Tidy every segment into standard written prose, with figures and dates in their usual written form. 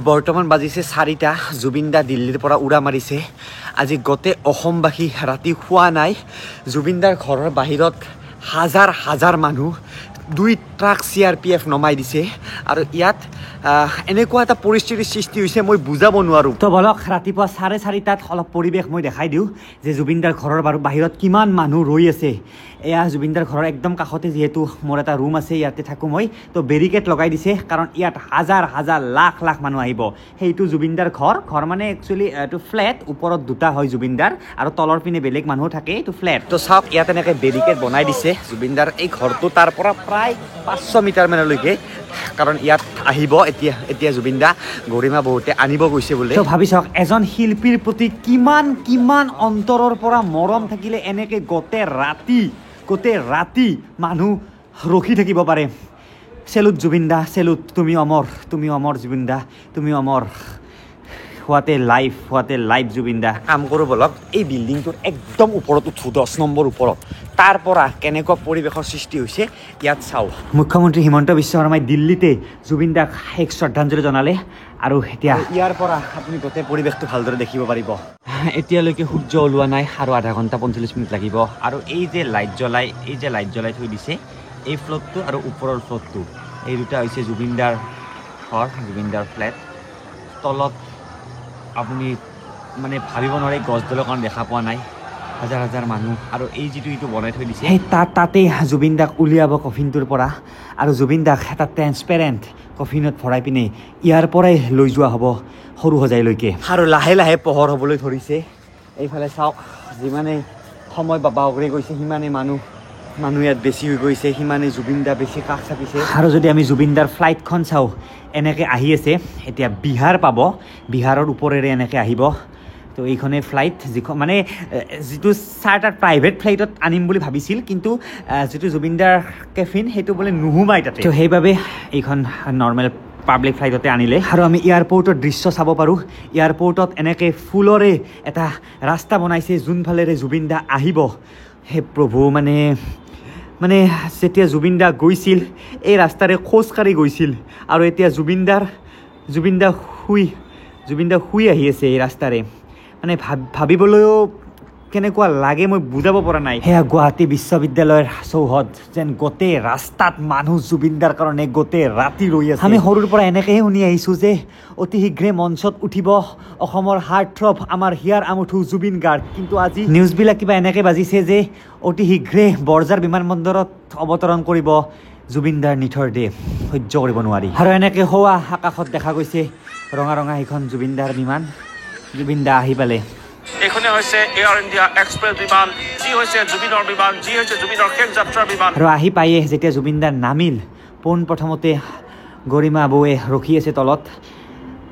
বৰ্তমান বাজিছে 4টা জুবিন দা দিল্লীৰ পৰা উৰা মাৰিছে আজি গোটেই অসমবাসী ৰাতি শুৱা নাই জুবিন দাৰ ঘৰৰ বাহিৰত হাজাৰ হাজাৰ মানুহ 2 ট্ৰাক CRPF নমাই দিছে আৰু ইয়াত এনেকুৱা এটা পৰিস্থিতিৰ সৃষ্টি হৈছে মই বুজাব নোৱাৰো তো বলক ৰাতিপুৱা 4:30টাত অলপ পৰিবেশ মই দেখাই দিওঁ যে জুবিন দাৰ ঘৰৰ বাহিৰত কিমান মানুহ ৰৈ আছে এয়া জুবিন দাৰ ঘৰৰ একদম কাষতে যেহেতু মোৰ এটা ৰুম আছে ইয়াতে থাকো মই তো বেৰিকেড লগাই দিছে কাৰণ ইয়াত হাজাৰ হাজাৰ লাখ লাখ মানুহ আহিব সেইটো জুবিন দাৰ ঘৰ মানে একচুয়ালি এটো ফ্ল্যাট ওপৰত দুটা হয় জুবিন দাৰ আৰু তলৰ পিনে বেলেগ মানুহ থাকে এটো ফ্ল্যাট তো সব ইয়াত এনেকে বেৰিকেড বনাই দিছে জুবিন দাৰ এই ঘৰটো তাৰ পৰা প্ৰায় 500 মিটাৰ মানলৈকে কাৰণ ইয়াত আহিব এতিয়া জুবিন দা গৰিমা বহুতে আনিব গৈছে বোলে তো ভাবি চাওক এজন শিল্পীৰ প্ৰতি কিমান অন্তৰৰ পৰা মৰম থাকিলে এনেকে গোটে ৰাতি মানুহ ৰখি থাকিব পাৰে সেলুট জুবিন দা সেলুট তুমি অমৰ জুবিন দা তুমি অমৰ হোৱাতে লাইফ জুবিন দা কাম কৰো বলক এই বিল্ডিংটোৰ একদম ওপৰত উঠো 10 নম্বৰ ওপৰত তাৰ পৰা কেনেকুৱা পৰিবেশৰ সৃষ্টি হৈছে ইয়াত চাও মুখ্যমন্ত্ৰী হিমন্ত বিশ্ব শৰ্মাই দিল্লীতে জুবিন দাক এক শ্ৰদ্ধাঞ্জলি জনালে আৰু এতিয়া ইয়াৰ পৰা আপুনি গোটে পৰিবেশটো ভালদৰে দেখিব পাৰিব এতিয়ালৈকে সূৰ্য ওলোৱা নাই আৰু আধা ঘণ্টা 45 মিনিট লাগিব আৰু এই যে লাইট জ্বলাই থৈ দিছে এই ফ্লোৰটো আৰু ওপৰৰ ফ্লোৰটো এই দুটা হৈছে জুবিন দাৰ ঘৰ জুবিন দাৰ ফ্ল্যাট তলত আপুনি মানে ভাবিব নোৱাৰে গছডালৰ কাৰণ দেখা পোৱা নাই হাজাৰ হাজাৰ মানুহ আৰু এই যিটো ইটো বনাই থৈ দিছে সেই তাতে জুবিন দাক উলিয়াব কফিনটোৰ পৰা আৰু জুবিন দাক এটা ট্ৰান্সপেৰেণ্ট কফিনত ভৰাই পিনে ইয়াৰ পৰাই লৈ যোৱা হ'ব সৰু সজাইলৈকে আৰু লাহে লাহে পোহৰ হ'বলৈ ধৰিছে এইফালে চাওক যিমানে সময় বাবা অগ্ৰে গৈছে সিমানে মানুহ ইয়াত বেছি হৈ গৈছে সিমানে জুবিন দা বেছি কাষ চাপিছে আৰু যদি আমি জুবিন দাৰ ফ্লাইটখন চাওঁ এনেকৈ আহি আছে এতিয়া বিহাৰ পাব বিহাৰৰ ওপৰেৰে এনেকৈ আহিব তো এইখনে ফ্লাইট যিখন মানে যিটো চাৰ্টাৰ প্ৰাইভেট ফ্লাইটত আনিম বুলি ভাবিছিল কিন্তু যিটো জুবিন দাৰ কেফিন সেইটো বোলে নুহুমাই তাতে তো সেইবাবে এইখন নৰ্মেল পাব্লিক ফ্লাইটতে আনিলে আৰু আমি এয়াৰপোৰ্টৰ দৃশ্য চাব পাৰোঁ এয়াৰপোৰ্টত এনেকৈ ফুলৰে এটা ৰাস্তা বনাইছে যোনফালেৰে জুবিন দা আহিব হে প্ৰভু মানে যেতিয়া জুবিন দা গৈছিল এই ৰাস্তাৰে খোজকাঢ়ি গৈছিল আৰু এতিয়া জুবিন দা শুই আহি আছে এই ৰাস্তাৰে মানে ভাবিবলৈও কেনেকুৱা লাগে মই বুজাব পৰা নাই সেয়া গুৱাহাটী বিশ্ববিদ্যালয়ৰ চৌহদ যেন গোটেই ৰাস্তাত মানুহ জুবিন দাৰ কাৰণে গোটেই ৰাতি ৰৈ আছে আমি সৰুৰ পৰা এনেকৈয়ে শুনি আহিছোঁ যে অতি শীঘ্ৰে মঞ্চত উঠিব অসমৰ হাৰ্টথ্ৰব আমাৰ হিয়াৰ আমঠু জুবিন গাৰ্গ কিন্তু আজি নিউজবিলাক কিবা এনেকৈ বাজিছে যে অতি শীঘ্ৰে বৰঝাৰ বিমানবন্দৰত অৱতৰণ কৰিব জুবিন দাৰ নিথৰ দেহ সহ্য কৰিব নোৱাৰি আৰু এনেকৈ হোৱা আকাশত দেখা গৈছে ৰঙা সেইখন জুবিন দাৰ বিমান জুবিন দা আহি পালে এখনে হৈছে এয়াৰ ইণ্ডিয়া এক্সপ্ৰেছ বিমান যি হৈছে জুবিনৰ বিমান যি হৈছে জুবিনৰ শেষ যাত্ৰাৰ বিমান আৰু আহি পায়ে যেতিয়া জুবিন দা নামিল পোনপ্ৰথমতে গৰিমা বৌৱে ৰখি আছে তলত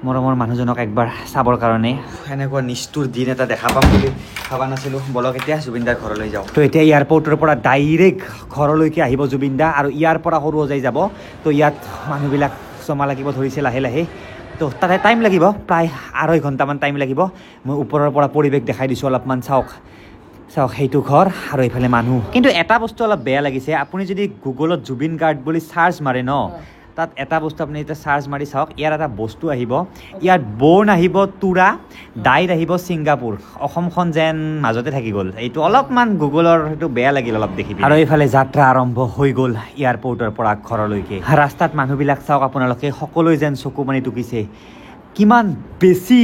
মৰমৰ মানুহজনক একবাৰ চাবৰ কাৰণে এনেকুৱা নিষ্ঠুৰ দিন এটা দেখা পাম বুলি ভাবা নাছিলোঁ বলক এতিয়া জুবিন দাৰ ঘৰলৈ যাওঁ তো এতিয়া এয়াৰপৰ্টৰ পৰা ডাইৰেক্ট ঘৰলৈকে আহিব জুবিন দা আৰু ইয়াৰ পৰা সৰু সজাই যাব তো ইয়াত মানুহবিলাক জমা লাগিব ধৰিছে লাহে তো তাতে টাইম লাগিব প্ৰায় 2.5 ঘণ্টামান টাইম লাগিব মই ওপৰৰ পৰা পৰিৱেশ দেখাই দিছোঁ অলপমান চাওক সেইটো ঘৰ আৰু এইফালে মানুহ কিন্তু এটা বস্তু অলপ বেয়া লাগিছে আপুনি যদি গুগলত জুবিন গাৰ্গ বুলি চাৰ্চ মাৰে ন তাত এটা বস্তু আপুনি এতিয়া চাৰ্চ মাৰি চাওক ইয়াৰ এটা বস্তু আহিব ইয়াত বৰ্ণ আহিব তুৰা ডাইট আহিব ছিংগাপুৰ অসমখন যেন মাজতে থাকি গ'ল এইটো অলপমান গুগলৰ সেইটো বেয়া লাগিল অলপ দেখি আৰু এইফালে যাত্ৰা আৰম্ভ হৈ গ'ল এয়াৰপৰ্টৰ পৰা ঘৰলৈকে ৰাস্তাত মানুহবিলাক চাওক আপোনালোকে সকলোৱে যেন চকু পানী টুকিছে কিমান বেছি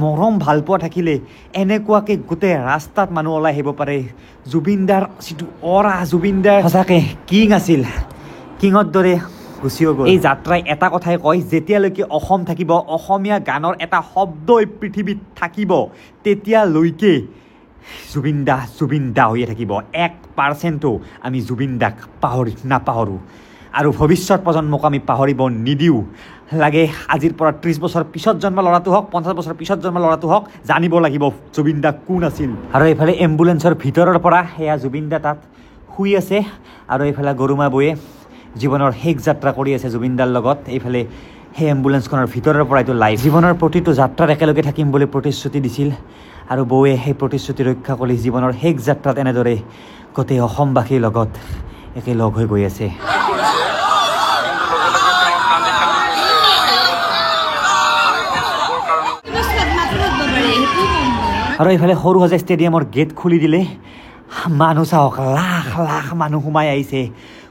মৰম ভাল পোৱা থাকিলে এনেকুৱাকৈ গোটেই ৰাস্তাত মানুহ ওলাই আহিব পাৰে জুবিন দাৰ যিটো অৰা জুবিন দাৰ সঁচাকৈ কিং আছিল কিঙৰ দৰে গুচিও গ'ল এই যাত্ৰাই এটা কথাই কয় যেতিয়ালৈকে অসম থাকিব অসমীয়া গানৰ এটা শব্দই পৃথিৱীত থাকিব তেতিয়ালৈকে জুবিন দা হৈয়ে থাকিব 1% আমি জুবিন দাক নাপাহৰোঁ আৰু ভৱিষ্যত প্ৰজন্মক আমি পাহৰিব নিদিওঁ লাগে আজিৰ পৰা 30 বছৰ পিছত জন্ম ল'ৰাটো হওক 50 বছৰ পিছত জন্ম ল'ৰাটো হওক জানিব লাগিব জুবিন দা কোন আছিল আৰু এইফালে এম্বুলেঞ্চৰ ভিতৰৰ পৰা সেয়া জুবিন দা তাত শুই আছে আৰু এইফালে গৰুমা বৌয়ে জীৱনৰ শেষ যাত্ৰা কৰি আছে জুবিন দাৰ লগত এইফালে সেই এম্বুলেঞ্চখনৰ ভিতৰৰ পৰা এইটো লাইভ জীৱনৰ প্ৰতিটো যাত্ৰাত একেলগে থাকিম বুলি প্ৰতিশ্ৰুতি দিছিল আৰু বৌয়ে সেই প্ৰতিশ্ৰুতি ৰক্ষা কৰি জীৱনৰ শেষ যাত্ৰাত এনেদৰে গোটেই অসমবাসীৰ লগত একেলগ হৈ গৈ আছে আৰু এইফালে সৰু সজাই ষ্টেডিয়ামৰ গেট খুলি দিলে মানুহ চাওক লাখ লাখ মানুহ সোমাই আহিছে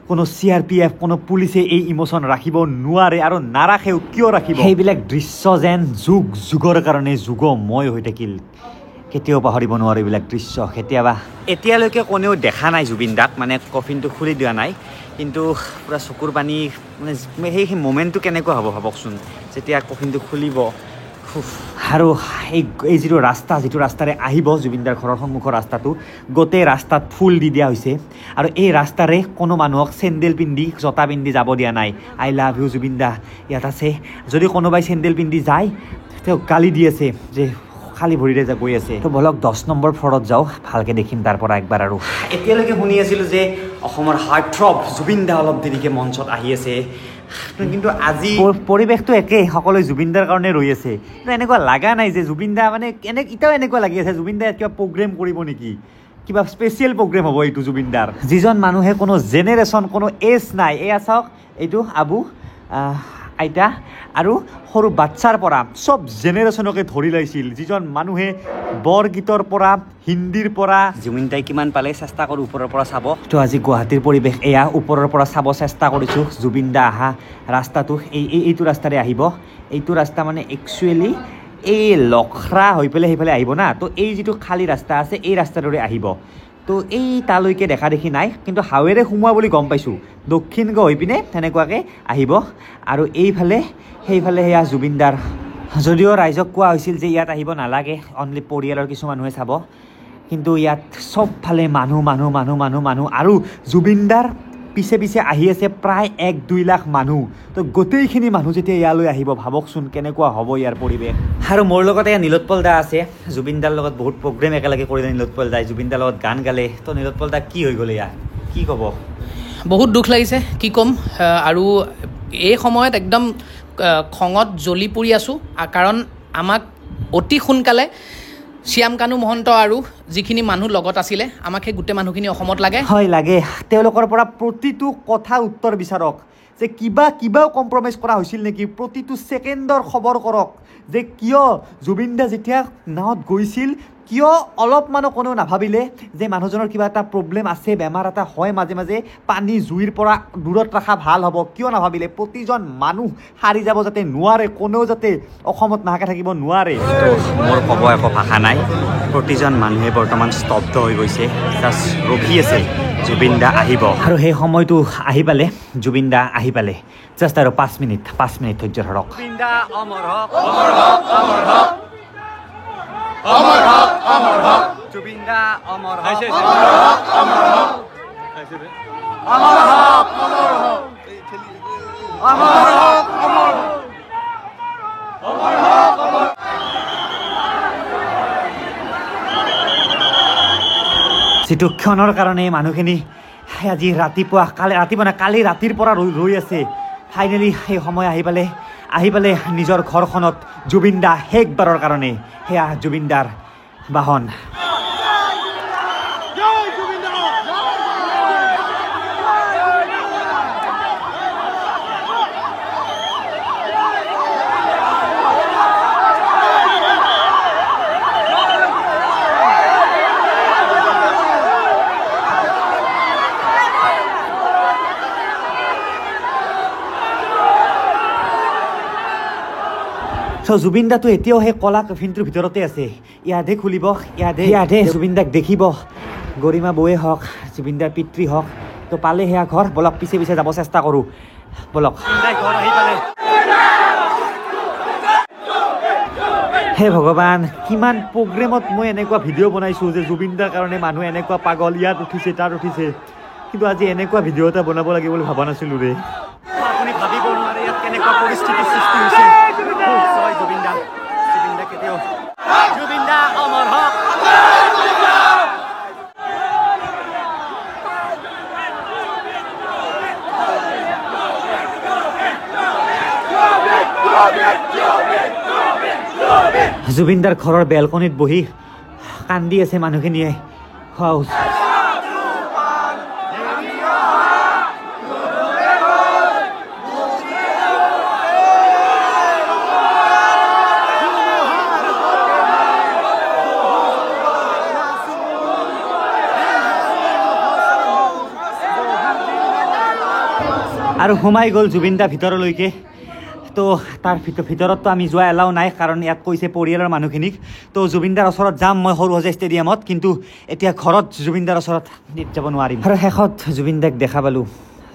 কোনো CRPF কোনো পুলিচে এই ইমোশ্যন ৰাখিব নোৱাৰে আৰু নাৰাখেও কিয় ৰাখিব সেইবিলাক দৃশ্য যেন যুগ যুগৰ কাৰণে যুগময় হৈ থাকিল কেতিয়াও পাহৰিব নোৱাৰে এইবিলাক দৃশ্য কেতিয়াবা এতিয়ালৈকে কোনেও দেখা নাই জুবিন দাক মানে কফিনটো খুলি দিয়া নাই কিন্তু পুৰা চকুৰ পানী মানে সেই মোমেণ্টটো কেনেকুৱা হ'ব ভাবকচোন যেতিয়া কফিনটো খুলিব আৰু এই যিটো ৰাস্তাৰে আহিব জুবিনদাৰ ঘৰৰ সন্মুখৰ ৰাস্তাটো গোটেই ৰাস্তাত ফুল দি দিয়া হৈছে আৰু এই ৰাস্তাৰে কোনো মানুহক চেণ্ডেল পিন্ধি জোতা পিন্ধি যাব দিয়া নাই আই লাভ ইউ জুবিন দা ইয়াত আছে যদি কোনোবাই চেণ্ডেল পিন্ধি যায় তেওঁক গালি দি আছে যে খালী ভৰিৰে যে গৈ আছে তো বলক 10 নম্বৰ ফ্ল'ৰত যাওঁ ভালকৈ দেখিম তাৰ পৰা একবাৰ আৰু এতিয়ালৈকে শুনি আছিলোঁ যে অসমৰ হাৰ্টথ্ৰব জুবিন দা অলপ দেৰিকৈ মঞ্চত আহি আছে কিন্তু আজি পৰিৱেশটো একেই সকলোৱে জুবিন দাৰ কাৰণে ৰৈ আছে কিন্তু এনেকুৱা লগা নাই যে জুবিন দা মানে এতিয়াও এনেকুৱা লাগি আছে জুবিন দাই কিবা প্ৰগ্ৰেম কৰিব নেকি কিবা স্পেচিয়েল প্ৰগ্ৰেম হ'ব এইটো জুবিন দাৰ যিজন মানুহে কোনো জেনেৰেশ্যন কোনো এজ নাই এয়া চাওক এইটো আবু আইতা আৰু সৰু বাচ্চাৰ পৰা চব জেনেৰেশ্যনকে ধৰি লৈছিল যিজন মানুহে বৰগীতৰ পৰা হিন্দীৰ পৰা জুবিন দাই কিমান পালে চেষ্টা কৰোঁ ওপৰৰ পৰা চাব তো আজি গুৱাহাটীৰ পৰিৱেশ এয়া ওপৰৰ পৰা চাব চেষ্টা কৰিছোঁ জুবিন দা অহা ৰাস্তাটো এইটো ৰাস্তাৰে আহিব এইটো ৰাস্তা মানে একচুৱেলি এই লখৰা হৈ পেলাই সেইফালে আহিব না তো এই যিটো খালী ৰাস্তা আছে এই ৰাস্তাটোৰে আহিব তো এই তালৈকে দেখা দেখি নাই কিন্তু হাৱেৰে সোমোৱা বুলি গম পাইছোঁ দক্ষিণ হৈ পিনে তেনেকুৱাকৈ আহিব আৰু এইফালে সেইফালে সেয়া জুবিনদাৰ যদিও ৰাইজক কোৱা হৈছিল যে ইয়াত আহিব নালাগে অনলি পৰিয়ালৰ কিছু মানুহে চাব কিন্তু ইয়াত চবফালে মানুহ আৰু জুবিনদাৰ পিছে পিছে আহি আছে প্ৰায় 1-2 লাখ মানুহ তো গোটেইখিনি মানুহ যেতিয়া ইয়ালৈ আহিব ভাবকচোন কেনেকুৱা হ'ব ইয়াৰ পৰিৱেশ আৰু মোৰ লগতে নীলোৎপল দা আছে জুবিনদাৰ লগত বহুত প্ৰগ্ৰেম একেলগে কৰিলে নীলোৎপল দাই জুবিনদাৰ লগত গান গালে তো নীলোৎপল দা কি হৈ গ'লে ইয়াৰ কি ক'ব বহুত দুখ লাগিছে কি ক'ম আৰু এই সময়ত একদম খঙত জ্বলি পৰি আছোঁ কাৰণ আমাক অতি সোনকালে শ্যাম কানু মহন্ত আৰু যিখিনি মানুহ লগত আছিলে আমাক সেই গোটেই মানুহখিনি অসমত লাগে হয় লাগে তেওঁলোকৰ পৰা প্ৰতিটো কথা উত্তৰ বিচাৰক যে কিবাও কম্প্ৰমাইজ কৰা হৈছিল নেকি প্ৰতিটো ছেকেণ্ডৰ খবৰ কৰক যে কিয় জুবিন দা যেতিয়া নাৱত গৈছিল কিয় অলপমানো কোনেও নাভাবিলে যে মানুহজনৰ কিবা এটা প্ৰব্লেম আছে বেমাৰ এটা হয় মাজে মাজে পানী জুইৰ পৰা দূৰত ৰখা ভাল হ'ব কিয় নাভাবিলে প্ৰতিজন মানুহ হাৰি যাব যাতে নোৱাৰে কোনেও যাতে অসমত নাহাকে থাকিব নোৱাৰে মোৰ ক'ব একো ভাষা নাই প্ৰতিজন মানুহে বৰ্তমান স্তব্ধ হৈ গৈছে জাষ্ট ৰখি আছে জুবিন দা আহিব আৰু সেই সময়টো আহি পালে জুবিন দা আহি পালে জাষ্ট আৰু 5 মিনিট ধৈৰ্য ধৰক জুবিন দা অমৰ হওক অমৰ হক জুবিন দা অমৰ হক যিটো ক্ষণৰ কাৰণে মানুহখিনি আজি কালি ৰাতিৰ পৰা ৰৈ আছে ফাইনেলি সেই সময় আহি পালে নিজৰ ঘৰখনত জুবিন দা শেষবাৰৰ কাৰণে সেয়া জুবিনদাৰ বাহন জুবিন দাটো এতিয়াও সেই কলা কফিনটোৰ ভিতৰতে আছে ইয়াতহে খুলিব ইয়াতহে জুবিন দাক দেখিব গৰিমা বৌৱে হওক জুবিন দাৰ পিতৃ হওক তো পালে সেয়া ঘৰ বলক পিছে যাব চেষ্টা কৰোঁ বলক হে ভগৱান কিমান প্ৰগ্ৰেমত মই এনেকুৱা ভিডিঅ' বনাইছোঁ যে জুবিন দাৰ কাৰণে মানুহ এনেকুৱা পাগল ইয়াত উঠিছে তাত উঠিছে কিন্তু আজি এনেকুৱা ভিডিঅ' এটা বনাব লাগিব বুলি ভবা নাছিলোঁ ৰে আপুনি ভাবিব নোৱাৰে ইয়াত কেনেকুৱা পৰিস্থিতিৰ সৃষ্টি হৈছে জুবিন দা কেতিয়াও জুবিন দা অমৰ হওক জুবিন দাৰ ঘৰৰ বেলকনিত বহি কান্দি আছে মানুহখিনিয়ে আৰু সোমাই গ'ল জুবিন দা ভিতৰলৈকে তো তাৰ ভিতৰততো আমি যোৱা এলাও নাই কাৰণ ইয়াত কৈছে পৰিয়ালৰ মানুহখিনিক তো জুবিনদাৰ ওচৰত যাম মই সৰুসজাই ষ্টেডিয়ামত কিন্তু এতিয়া ঘৰত জুবিনদাৰ ওচৰত যাব নোৱাৰিম আৰু শেষত জুবিনদাক দেখা পালোঁ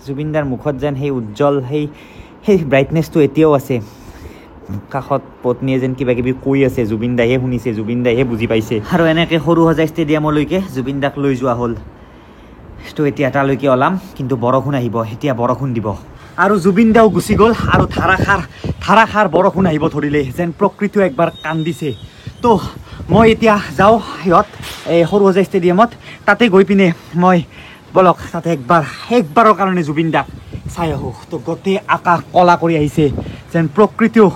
জুবিনদাৰ মুখত যেন সেই উজ্জ্বল সেই ব্ৰাইটনেছটো এতিয়াও আছে কাষত পত্নীয়ে যেন কিবা কিবি কৈ আছে জুবিনদাহে শুনিছে জুবিনদাহে বুজি পাইছে আৰু এনেকৈ সৰুসজাই ষ্টেডিয়ামলৈকে জুবিনদাক লৈ যোৱা হ'ল তো এতিয়া তালৈকে ওলাম কিন্তু বৰষুণ আহিব এতিয়া বৰষুণ দিব আৰু জুবিনদাও গুচি গ'ল আৰু ধাৰাসাৰ বৰষুণ আহিব ধৰিলে যেন প্ৰকৃতিও একবাৰ কান্দিছে তো মই এতিয়া যাওঁ এই সৰুসজাই ষ্টেডিয়ামত তাতে গৈ পিনে মই বলক তাতে একবাৰৰ কাৰণে জুবিনদাক চাই আহোঁ তো গোটেই আকাশ কলা কৰি আহিছে যেন প্ৰকৃতিও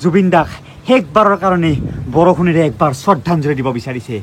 জুবিনদাক শেষবাৰৰ কাৰণে বৰষুণেৰে একবাৰ শ্ৰদ্ধাঞ্জলি দিব বিচাৰিছে